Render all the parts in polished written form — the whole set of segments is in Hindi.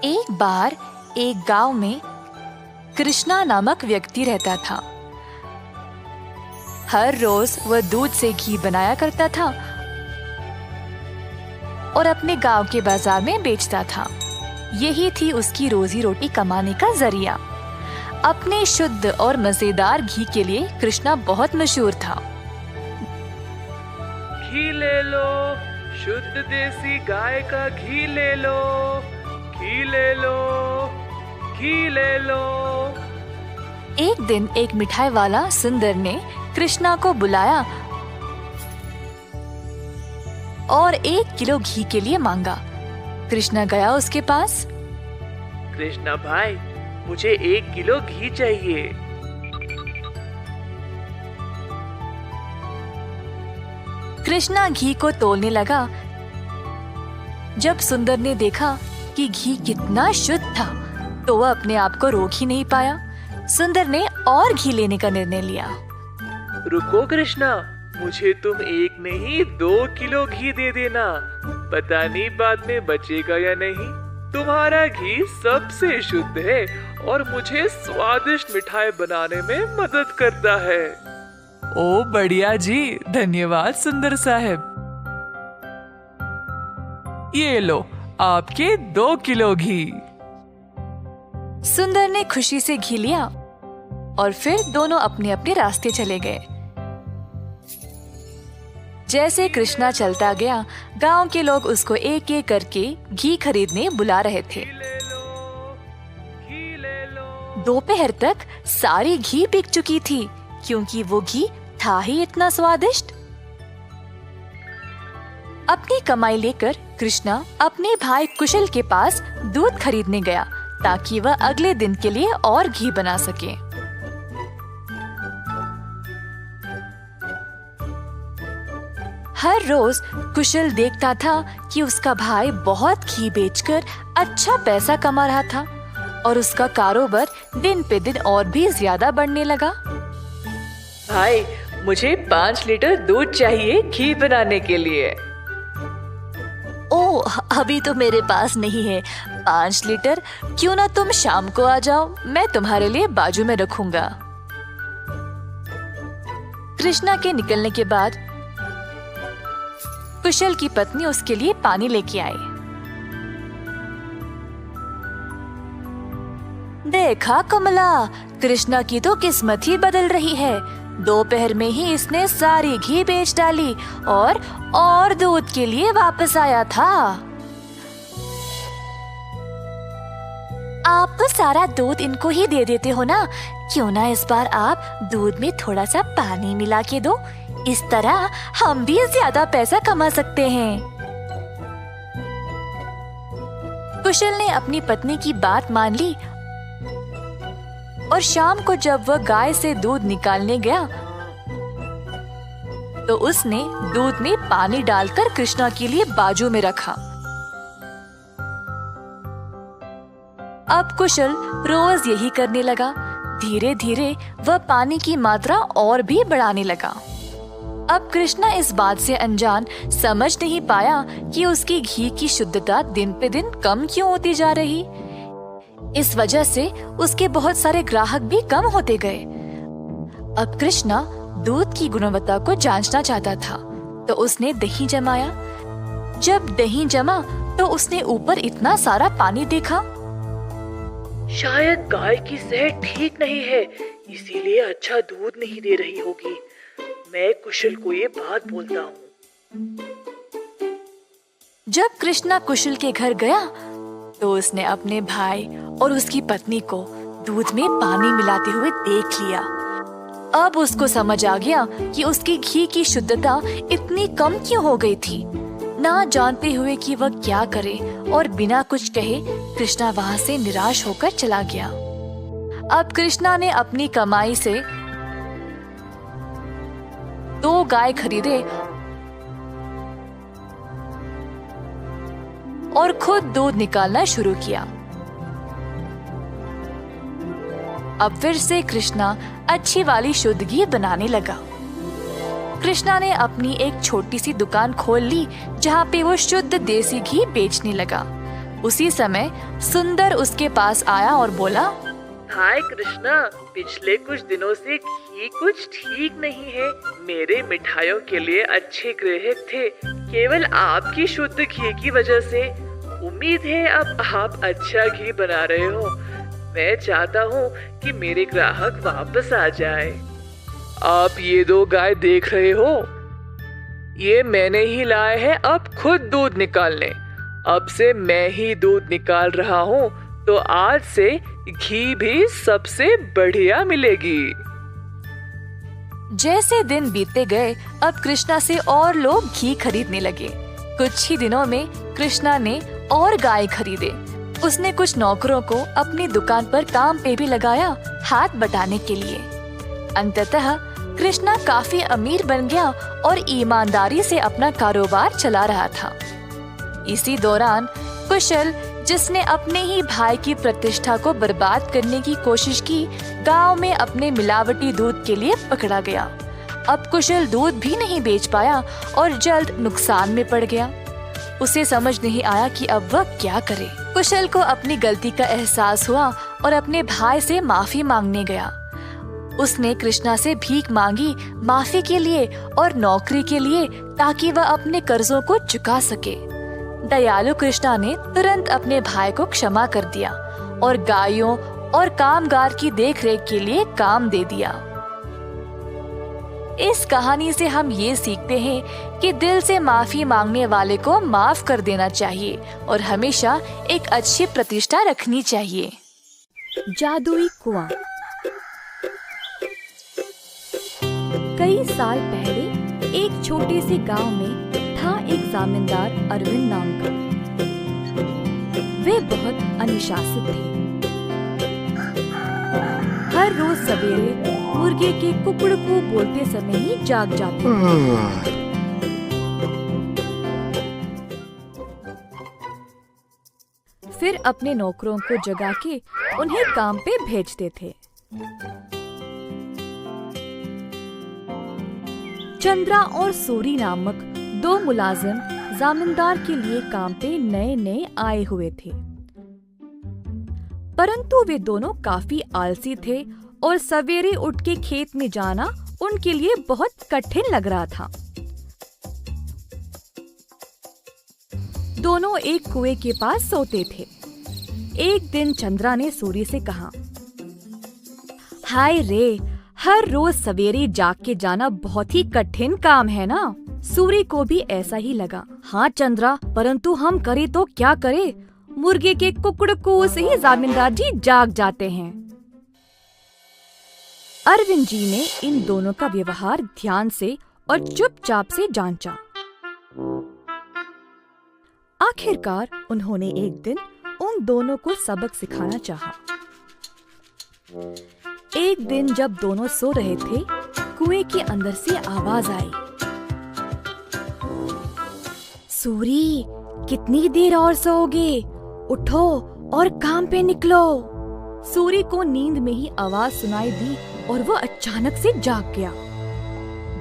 एक बार एक गांव में कृष्णा नामक व्यक्ति रहता था। हर रोज वह दूध से घी बनाया करता था और अपने गांव के बाजार में बेचता था। यही थी उसकी रोजी रोटी कमाने का जरिया। अपने शुद्ध और मजेदार घी के लिए कृष्णा बहुत मशहूर था। घी ले लो, शुद्ध देसी गाय का घी ले लो, घी ले लो, घी ले लो। एक दिन एक मिठाई वाला सुंदर ने कृष्णा को बुलाया और 1 किलो घी के लिए मांगा। कृष्णा गया उसके पास। कृष्णा भाई, मुझे 1 किलो घी चाहिए। कृष्णा घी को तोलने लगा। जब सुंदर ने देखा कि घी कितना शुद्ध था, तो वह अपने आप को रोक ही नहीं पाया। सुंदर ने और घी लेने का निर्णय लिया। रुको कृष्णा, मुझे तुम 1 नहीं 2 किलो घी दे देना। पता नहीं बाद में बचेगा या नहीं। तुम्हारा घी सबसे शुद्ध है और मुझे स्वादिष्ट मिठाई बनाने में मदद करता है। ओ बढ़िया जी, धन्यवाद सुंदर साहब। ये लो आपके 2 किलो घी। सुंदर ने खुशी से घी लिया और फिर दोनों अपने अपने रास्ते चले गए। जैसे कृष्णा चलता गया, गांव के लोग उसको एक एक करके घी खरीदने बुला रहे थे। दोपहर तक सारी घी बिक चुकी थी, क्योंकि वो घी था ही इतना स्वादिष्ट। अपनी कमाई लेकर कृष्णा अपने भाई कुशल के पास दूध खरीदने गया, ताकि वह अगले दिन के लिए और घी बना सके। हर रोज कुशल देखता था कि उसका भाई बहुत घी बेचकर अच्छा पैसा कमा रहा था और उसका कारोबार दिन पे दिन और भी ज्यादा बढ़ने लगा। भाई, मुझे 5 लीटर दूध चाहिए घी बनाने के लिए। ओ, अभी तो मेरे पास नहीं है 5 लीटर। क्यों ना तुम शाम को आ जाओ, मैं तुम्हारे लिए बाजू में रखूंगा। कृष्णा के निकलने के बाद कुशल की पत्नी उसके लिए पानी लेके आई। देखा कमला, कृष्णा की तो किस्मत ही बदल रही है। दोपहर में ही इसने सारी घी बेच डाली और दूध के लिए वापस आया था। आप तो सारा दूध इनको ही दे देते हो ना, क्यों ना इस बार आप दूध में थोड़ा सा पानी मिला के दो। इस तरह हम भी ज्यादा पैसा कमा सकते हैं। कुशल ने अपनी पत्नी की बात मान ली और शाम को जब वह गाय से दूध निकालने गया, तो उसने दूध में पानी डालकर कृष्णा के लिए बाजू में रखा। अब कुशल रोज यही करने लगा। धीरे धीरे वह पानी की मात्रा और भी बढ़ाने लगा। अब कृष्णा इस बात से अनजान समझ नहीं पाया कि उसकी घी की शुद्धता दिन पे दिन कम क्यों होती जा रही। इस वजह से उसके बहुत सारे ग्राहक भी कम होते गए। अब कृष्णा दूध की गुणवत्ता को जांचना चाहता था, तो उसने दही जमाया। जब दही जमा, तो उसने ऊपर इतना सारा पानी देखा। शायद गाय की सेहत ठीक नहीं है, इसीलिए अच्छा दूध नहीं दे रही होगी। मैं कुशल को ये बात बोलता हूँ। जब कृष्णा कुशल के घर गया, तो उसने अपने भाई और उसकी पत्नी को दूध में पानी मिलाते हुए देख लिया। अब उसको समझ आ गया कि उसकी घी की शुद्धता इतनी कम क्यों हो गई थी। ना जानते हुए कि वह क्या करे और बिना कुछ कहे कृष्णा वहाँ से निराश होकर चला गया। अब कृष्णा ने अपनी कमाई से 2 गाय खरीदे और खुद दूध निकालना शुरू किया। अब फिर से कृष्णा अच्छी वाली शुद्ध घी बनाने लगा। कृष्णा ने अपनी एक छोटी सी दुकान खोल ली, जहाँ पे वो शुद्ध देसी घी बेचने लगा। उसी समय सुंदर उसके पास आया और बोला, हाय कृष्णा, पिछले कुछ दिनों से घी कुछ ठीक नहीं है। मेरे मिठाइयों के लिए अच्छे ग्राहक थे, केवल आपकी शुद्ध घी की वजह से। उम्मीद है अब आप अच्छा घी बना रहे हो। मैं चाहता हूँ कि मेरे ग्राहक वापस आ जाए। आप ये 2 गाय देख रहे हो, ये मैंने ही लाए हैं अब खुद दूध निकालने। अब से मैं ही दूध निकाल रहा हूँ, तो आज से घी भी सबसे बढ़िया मिलेगी। जैसे दिन बीतते गए, अब कृष्णा से और लोग घी खरीदने लगे। कुछ ही दिनों में कृष्णा ने और गाय खरीदे। उसने कुछ नौकरों को अपनी दुकान पर काम पे भी लगाया, हाथ बटाने के लिए। अंततः कृष्णा काफी अमीर बन गया और ईमानदारी से अपना कारोबार चला रहा था। इसी दौरान कुशल, जिसने अपने ही भाई की प्रतिष्ठा को बर्बाद करने की कोशिश की, गांव में अपने मिलावटी दूध के लिए पकड़ा गया। अब कुशल दूध भी नहीं बेच पाया और जल्द नुकसान में पड़ गया। उसे समझ नहीं आया कि अब वह क्या करे। कुशल को अपनी गलती का एहसास हुआ और अपने भाई से माफी मांगने गया। उसने कृष्णा से भीख मांगी माफी के लिए और नौकरी के लिए, ताकि वह अपने कर्जों को चुका सके। दयालु कृष्णा ने तुरंत अपने भाई को क्षमा कर दिया और गायों और कामगार की देखरेख के लिए काम दे दिया। इस कहानी से हम ये सीखते हैं कि दिल से माफी मांगने वाले को माफ कर देना चाहिए और हमेशा एक अच्छी प्रतिष्ठा रखनी चाहिए। जादुई कुआं। कई साल पहले एक छोटे से गांव में था एक जमींदार अरविंद नाम का। वे बहुत अनुशासित थे। हर रोज सवेरे मुर्गे के कुकड़कू बोलते समय ही जाग जाते थे। फिर अपने नौकरों को जगा के उन्हें काम पे भेजते थे। चंद्रा और सूरी नामक 2 मुलाजिम जमींदार के लिए काम पे नए नए आए हुए थे, परंतु वे दोनों काफी आलसी थे और सवेरे उठ के खेत में जाना उनके लिए बहुत कठिन लग रहा था। दोनों एक कुएं के पास सोते थे। एक दिन चंद्रा ने सूरी से कहा, हाय रे, हर रोज सवेरे जाग के जाना बहुत ही कठिन काम है ना। सूरी को भी ऐसा ही लगा। हाँ चंद्रा, परंतु हम करे तो क्या करे, मुर्गे के कुकड़कू से ही जमींदार जी जाग जाते हैं। अरविंद जी ने इन दोनों का व्यवहार ध्यान से और चुपचाप से जांचा। आखिरकार उन्होंने एक दिन उन दोनों को सबक सिखाना चाहा। एक दिन जब दोनों सो रहे थे, कुएं के अंदर से आवाज आई, सूरी, कितनी देर और सोओगे? उठो और काम पे निकलो। सूरी को नींद में ही आवाज सुनाई दी और वो अचानक से जाग गया।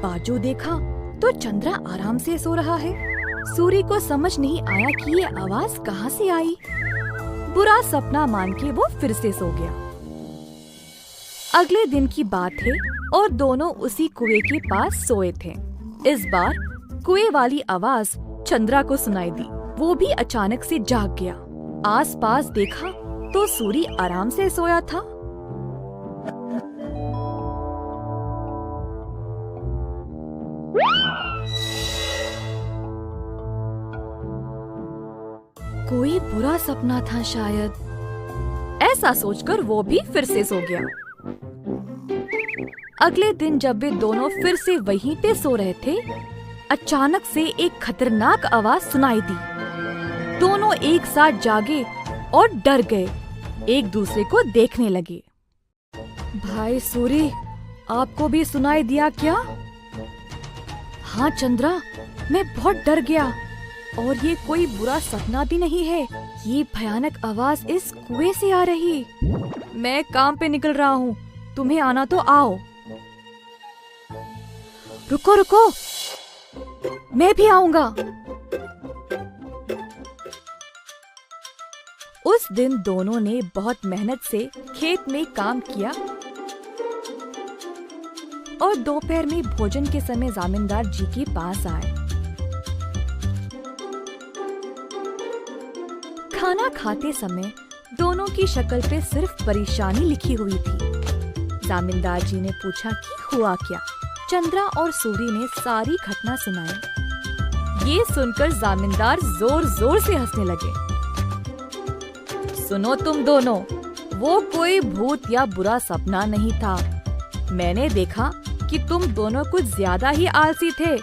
बाजू देखा तो चंद्रा आराम से सो रहा है। सूरी को समझ नहीं आया कि ये आवाज कहाँ से आई। बुरा सपना मान के वो फिर से सो गया। अगले दिन की बात है और दोनों उसी कुएं के पास सोए थे। इस बार कुएं वाली आवाज चंद्रा को सुनाई दी। वो भी अचानक से जाग गया। आसपास देखा तो सूरी आराम से सोया था। कोई बुरा सपना था शायद, ऐसा सोचकर वो भी फिर से सो गया। अगले दिन जब वे दोनों फिर से वहीं पे सो रहे थे, अचानक से एक खतरनाक आवाज सुनाई दी। दोनों एक साथ जागे और डर गए, एक दूसरे को देखने लगे। भाई सूरी, आपको भी सुनाई दिया क्या? हाँ चंद्रा, मैं बहुत डर गया और ये कोई बुरा सपना भी नहीं है। ये भयानक आवाज इस कुएं से आ रही। मैं काम पे निकल रहा हूँ, तुम्हें आना तो आओ। रुको रुको, मैं भी आऊंगा। उस दिन दोनों ने बहुत मेहनत से खेत में काम किया और दोपहर में भोजन के समय जमींदार जी के पास आए। खाना खाते समय दोनों की शक्ल पे सिर्फ परेशानी लिखी हुई थी। जमींदार जी ने पूछा कि हुआ क्या। चंद्रा और सूरी ने सारी घटना सुनाई। ये सुनकर जमींदार जोर जोर से हंसने लगे। सुनो तुम दोनों, वो कोई भूत या बुरा सपना नहीं था। मैंने देखा कि तुम दोनों कुछ ज्यादा ही आलसी थे,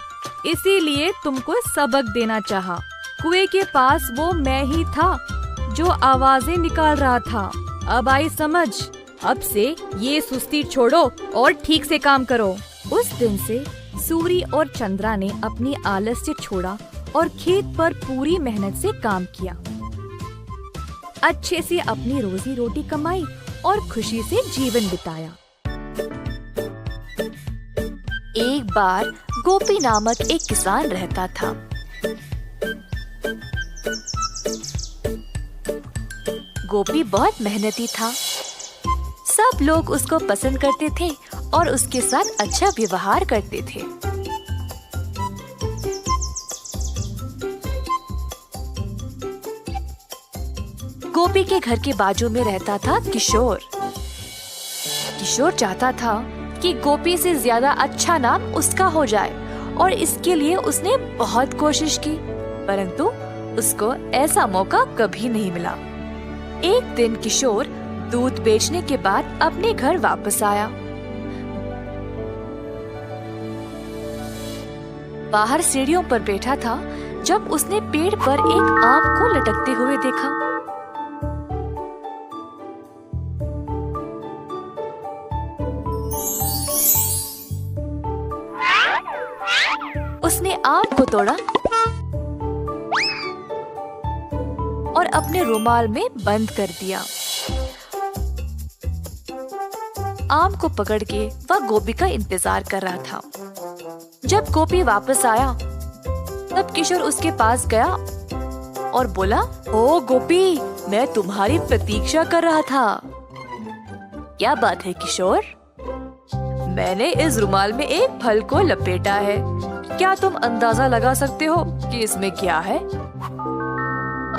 इसीलिए तुमको सबक देना चाहा। कुएं के पास वो मैं ही था जो आवाजें निकाल रहा था। अब आई समझ। अब से ये सुस्ती छोड़ो और ठीक से काम करो। उस दिन से सूरी और चंद्रा ने अपनी आलस्य छोड़ा और खेत पर पूरी मेहनत से काम किया। अच्छे से अपनी रोजी रोटी कमाई और खुशी से जीवन बिताया। एक बार गोपी नामक एक किसान रहता था। गोपी बहुत मेहनती था। सब लोग उसको पसंद करते थे और उसके साथ अच्छा व्यवहार करते थे। गोपी के घर के बाजू में रहता था किशोर। किशोर चाहता था कि गोपी से ज्यादा अच्छा नाम उसका हो जाए और इसके लिए उसने बहुत कोशिश की, परंतु उसको ऐसा मौका कभी नहीं मिला। एक दिन किशोर दूध बेचने के बाद अपने घर वापस आया। बाहर सीढ़ियों पर बैठा था जब उसने पेड़ पर एक आम को लटकते हुए देखा। उसने आम को तोड़ा और अपने रुमाल में बंद कर दिया। आम को पकड़ के वह गोपी का इंतजार कर रहा था। जब गोपी वापस आया तब किशोर उसके पास गया और बोला, ओ गोपी, मैं तुम्हारी प्रतीक्षा कर रहा था। क्या बात है किशोर? मैंने इस रुमाल में एक फल को लपेटा है। क्या तुम अंदाजा लगा सकते हो कि इसमें क्या है?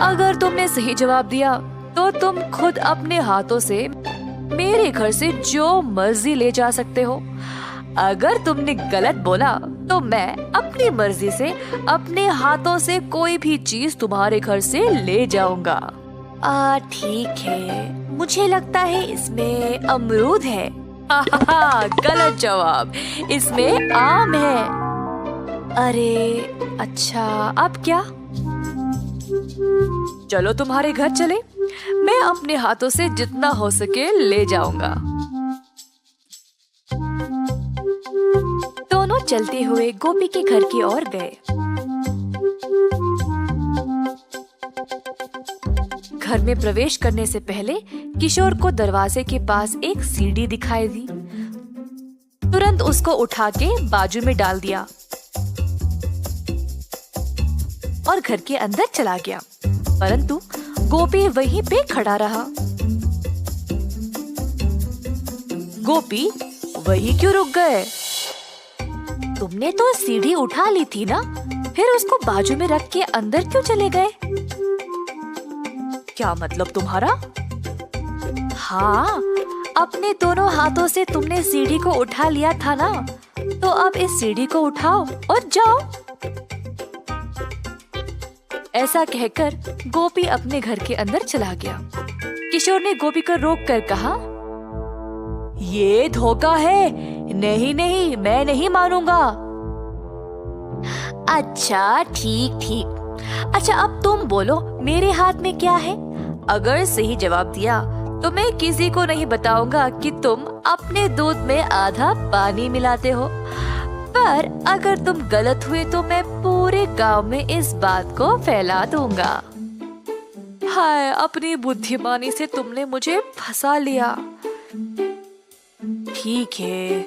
अगर तुमने सही जवाब दिया तो तुम खुद अपने हाथों से मेरे घर से जो मर्जी ले जा सकते हो। अगर तुमने गलत बोला तो मैं अपनी मर्जी से अपने हाथों से कोई भी चीज तुम्हारे घर से ले जाऊंगा। ठीक है, मुझे लगता है इसमें अमरूद है। गलत जवाब, इसमें आम है। अरे अच्छा, अब क्या? चलो तुम्हारे घर चले, मैं अपने हाथों से जितना हो सके ले जाऊंगा। दोनों चलते हुए गोपी के घर की ओर गए। घर में प्रवेश करने से पहले किशोर को दरवाजे के पास एक सीढ़ी दिखाई दी। तुरंत उसको उठा के बाजू में डाल दिया और घर के अंदर चला गया, परंतु गोपी वहीं पे खड़ा रहा। गोपी, वहीं क्यों रुक गए? तुमने तो सीढ़ी उठा ली थी ना, फिर उसको बाजू में रख के अंदर क्यों चले गए? क्या मतलब तुम्हारा? हाँ, अपने दोनों हाथों से तुमने सीढ़ी को उठा लिया था ना, तो अब इस सीढ़ी को उठाओ और जाओ। ऐसा कहकर गोपी अपने घर के अंदर चला गया। किशोर ने गोपी को रोक कर कहा, ये धोखा है। नहीं नहीं, मैं नहीं मानूंगा। अच्छा ठीक ठीक। अच्छा अब तुम बोलो, मेरे हाथ में क्या है? अगर सही जवाब दिया तो मैं किसी को नहीं बताऊंगा कि तुम अपने दूध में आधा पानी मिलाते हो, पर अगर तुम गलत हुए तो मैं पूरे गांव में इस बात को फैला दूंगा। हाय, अपनी बुद्धिमानी से तुमने मुझे फंसा लिया। ठीक है,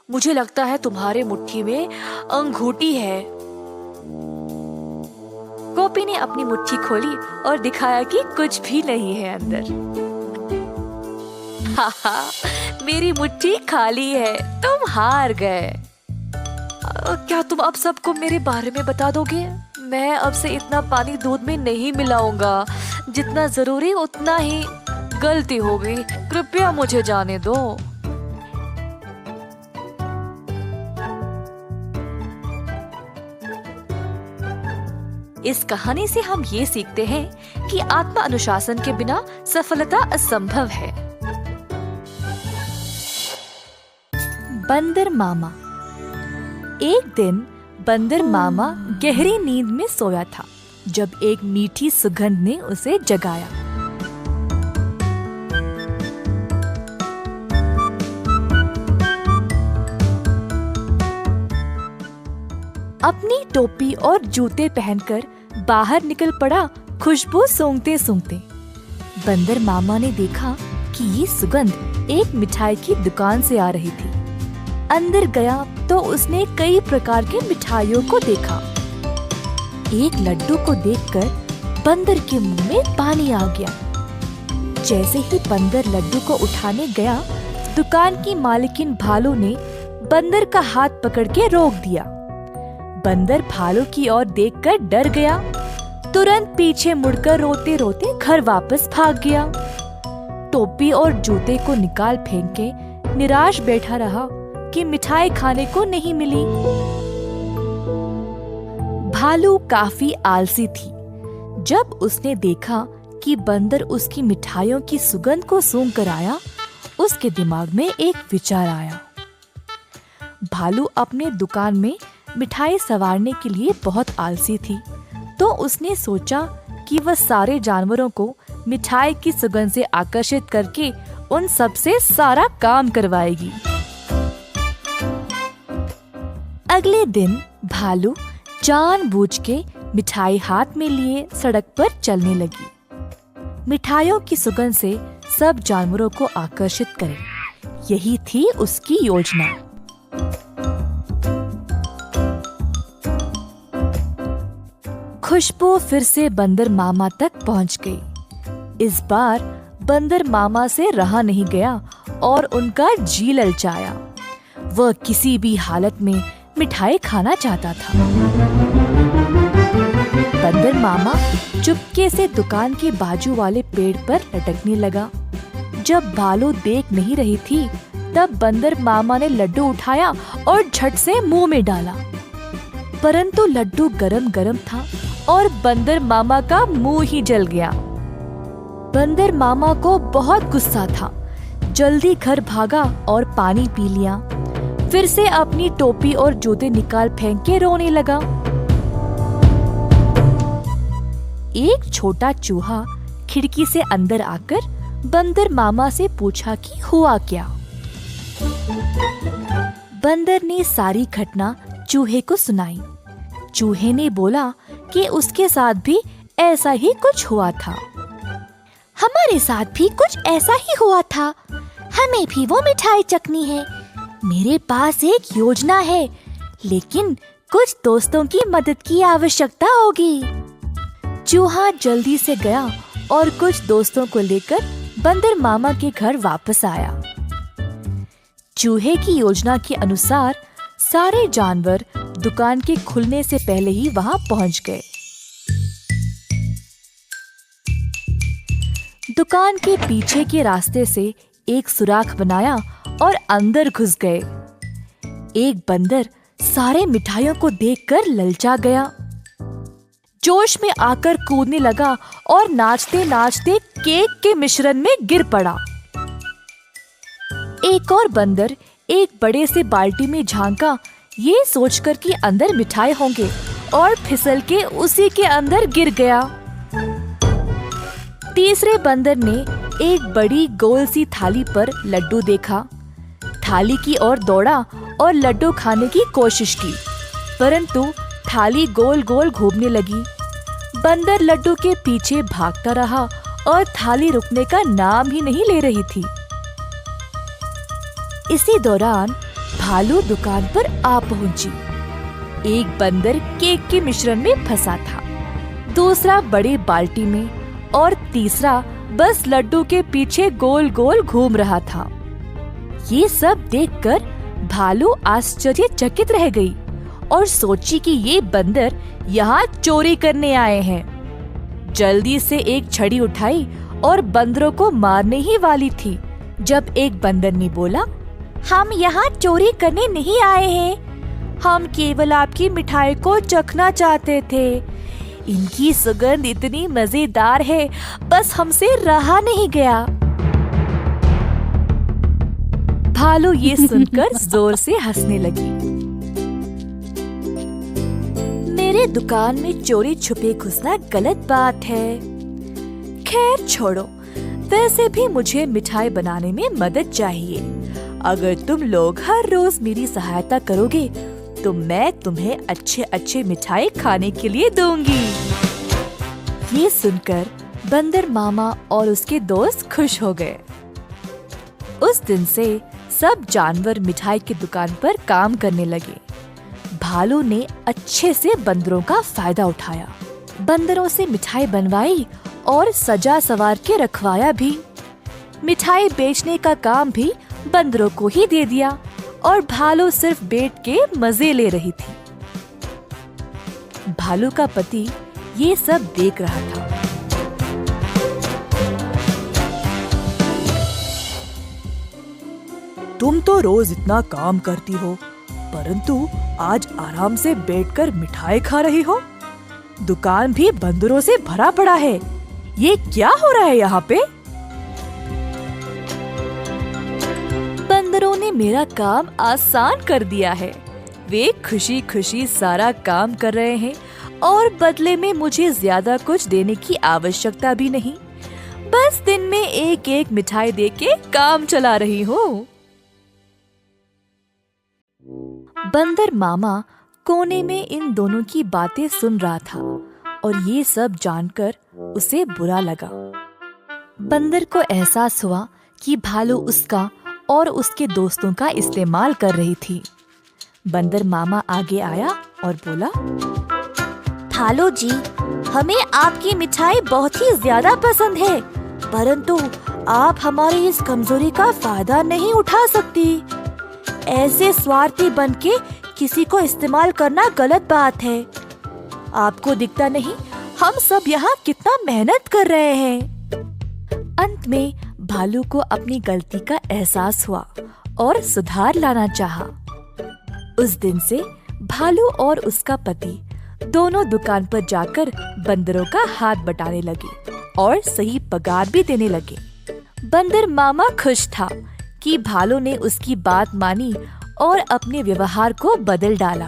मुझे लगता है तुम्हारे मुट्ठी में अंगूठी है। गोपी टोपी ने अपनी मुट्ठी खोली और दिखाया कि कुछ भी नहीं है अंदर। हाहा, मेरी मुट्ठी खाली है, तुम हार गए। क्या तुम अब सबको मेरे बारे में बता दोगे? मैं अब से इतना पानी दूध में नहीं मिलाऊंगा, जितना जरूरी उतना ही। गलती हो गई, कृपया मुझे जाने दो। इस कहानी से हम ये सीखते हैं कि आत्म अनुशासन के बिना सफलता असंभव है। बंदर मामा। एक दिन बंदर मामा गहरी नींद में सोया था जब एक मीठी सुगंध ने उसे जगाया। अपनी टोपी और जूते पहनकर बाहर निकल पड़ा खुशबू सूंघते सूंघते। बंदर मामा ने देखा कि ये सुगंध एक मिठाई की दुकान से आ रही थी। अंदर गया तो उसने कई प्रकार के मिठाइयों को देखा। एक लड्डू को देखकर बंदर के मुंह में पानी आ गया। जैसे ही बंदर लड्डू को उठाने गया, दुकान की मालकिन भालू ने बंदर का हाथ पकड़ के रोक दिया। बंदर भालू की ओर देखकर डर गया, तुरंत पीछे मुड़कर रोते रोते घर वापस भाग गया। टोपी और जूते को निकाल फेंक के निराश बैठा रहा कि मिठाई खाने को नहीं मिली। भालू काफी आलसी थी। जब उसने देखा कि बंदर उसकी मिठाइयों की सुगंध को सूंघ कर आया, उसके दिमाग में एक विचार आया। भालू अपने दुकान में मिठाई संवारने के लिए बहुत आलसी थी, तो उसने सोचा कि वह सारे जानवरों को मिठाई की सुगंध से आकर्षित करके उन सब से सारा काम करवाएगी। अगले दिन भालू जानबूझ के मिठाई हाथ में लिए सड़क पर चलने लगी। मिठाइयों की सुगंध से सब जानवरों को आकर्षित करे, यही थी उसकी योजना। खुशबू फिर से बंदर मामा तक पहुंच गई। इस बार बंदर मामा से रहा नहीं गया और उनका जी ललचाया। वह किसी भी हालत में मिठाई खाना चाहता था। बंदर मामा चुपके से दुकान के बाजू वाले पेड़ पर लटकने लगा। जब भालू देख नहीं रही थी, तब बंदर मामा ने लड्डू उठाया और झट से मुंह में डाला। परंतु लड्डू गरम गरम था और बंदर मामा का मुंह ही जल गया। बंदर मामा को बहुत गुस्सा था। जल्दी घर भागा और पानी पी लिया। फिर से अपनी टोपी और जूते निकाल फेंक के रोने लगा। एक छोटा चूहा खिड़की से अंदर आकर बंदर मामा से पूछा कि हुआ क्या। बंदर ने सारी घटना चूहे को सुनाई। चूहे ने बोला कि उसके साथ भी ऐसा ही कुछ हुआ था। हमारे साथ भी कुछ ऐसा ही हुआ था। हमें भी वो मिठाई चखनी है। मेरे पास एक योजना है, लेकिन कुछ दोस्तों की मदद की आवश्यकता होगी। चूहा जल्दी से गया और कुछ दोस्तों को लेकर बंदर मामा के घर वापस आया। चूहे की योजना के अनुसार सारे जानवर दुकान के खुलने से पहले ही वहां पहुंच गए। दुकान के पीछे के रास्ते से एक सुराख बनाया और अंदर घुस गए। एक बंदर सारे मिठाइयों को देखकर ललचा गया। जोश में आकर कूदने लगा और नाचते नाचते केक के मिश्रण में गिर पड़ा। एक और बंदर एक बड़े से बाल्टी में झांका, ये सोचकर कि अंदर मिठाई होंगे, और फिसल के उसी के अंदर गिर गया। तीसरे बंदर ने एक बड़ी गोल सी थाली पर लड्डू देखा। थाली की ओर दौड़ा और लड्डू खाने की कोशिश की, परंतु थाली गोल गोल घूमने लगी। बंदर लड्डू के पीछे भागता रहा और थाली रुकने का नाम ही नहीं ले रही थी। इसी दौरान भालू दुकान पर आ पहुंची। एक बंदर केक के मिश्रण में फंसा था। दूसरा बड़ी बाल्टी में और तीसरा बस लड्डू के पीछे गोल गोल घूम रहा था। ये सब देखकर भालू आश्चर्यचकित रह गई और सोची कि ये बंदर यहाँ चोरी करने आए हैं। जल्दी से एक छड़ी उठाई और बंदरों को मारने ही वाली थी, जब एक बंदर ने बोला, हम यहाँ चोरी करने नहीं आए हैं, हम केवल आपकी मिठाई को चखना चाहते थे। इनकी सुगंध इतनी मजेदार है, बस हमसे रहा नहीं गया। भालू ये सुनकर जोर से हंसने लगी। मेरे दुकान में चोरी छुपे घुसना गलत बात है। खैर छोड़ो, वैसे भी मुझे मिठाई बनाने में मदद चाहिए। अगर तुम लोग हर रोज मेरी सहायता करोगे तो मैं तुम्हें अच्छे अच्छे मिठाई खाने के लिए दूंगी। ये सुनकर बंदर मामा और उसके दोस्त खुश हो गए। उस दिन से सब जानवर मिठाई की दुकान पर काम करने लगे। भालू ने अच्छे से बंदरों का फायदा उठाया, बंदरों से मिठाई बनवाई और सजा सवार के रखवाया भी। मिठाई बेचने का काम भी बंदरों को ही दे दिया और भालू सिर्फ बैठ के मजे ले रही थी। भालू का पति ये सब देख रहा था। तुम तो रोज इतना काम करती हो, परंतु आज आराम से बैठकर मिठाई खा रही हो। दुकान भी बंदरों से भरा पड़ा है। ये क्या हो रहा है यहाँ पे? बंदरों ने मेरा काम आसान कर दिया है। वे खुशी खुशी सारा काम कर रहे हैं और बदले में मुझे ज्यादा कुछ देने की आवश्यकता भी नहीं। बस दिन में एक एक मिठाई देके काम चला रही हूँ। बंदर मामा कोने में इन दोनों की बातें सुन रहा था और ये सब जानकर उसे बुरा लगा। बंदर को एहसास हुआ कि भालू उसका और उसके दोस्तों का इस्तेमाल कर रही थी। बंदर मामा आगे आया और बोला, भालू जी, हमें आपकी मिठाई बहुत ही ज्यादा पसंद है, परंतु आप हमारी इस कमजोरी का फायदा नहीं उठा सकती। ऐसे स्वार्थी बनके किसी को इस्तेमाल करना गलत बात है। आपको दिखता नहीं हम सब यहाँ कितना मेहनत कर रहे हैं। अंत में भालू को अपनी गलती का एहसास हुआ और सुधार लाना चाहा। उस दिन से भालू और उसका पति दोनों दुकान पर जाकर बंदरों का हाथ बटाने लगे और सही पगार भी देने लगे। बंदर मामा खुश था कि भालू ने उसकी बात मानी और अपने व्यवहार को बदल डाला।